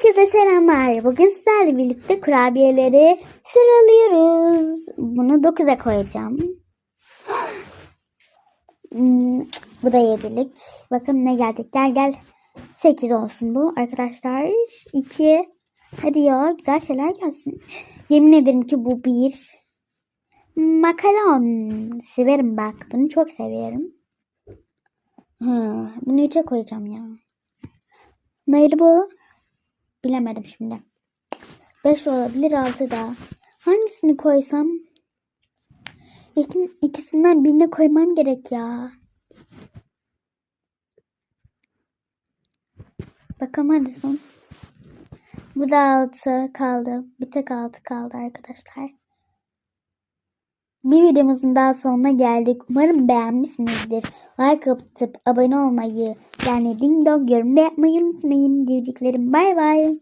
Herkese selamlar. Bugün sizlerle birlikte kurabiyeleri sıralıyoruz. Bunu 9'a koyacağım. Bu da 7'lik. Bakın ne gelecek. Gel. 8 olsun bu arkadaşlar. 2. Hadi ya, güzel şeyler gelsin. Yemin ederim ki bu 1. Makaron. Severim bak. Bunu çok seviyorum. Bunu 3'e koyacağım ya. Neydi bu? Bilemedim şimdi. 5 olabilir, 6 da. Hangisini koysam? İkisinden birini koymam gerek ya. Bakalım hadi son. Bu da 6 kaldı. Bir tek 6 kaldı arkadaşlar. Bir videomuzun daha sonuna geldik. Umarım beğenmişsinizdir. Like atıp abone olmayı, yani ding dong yorum da yapmayı unutmayın. Diyeceklerim bay bay.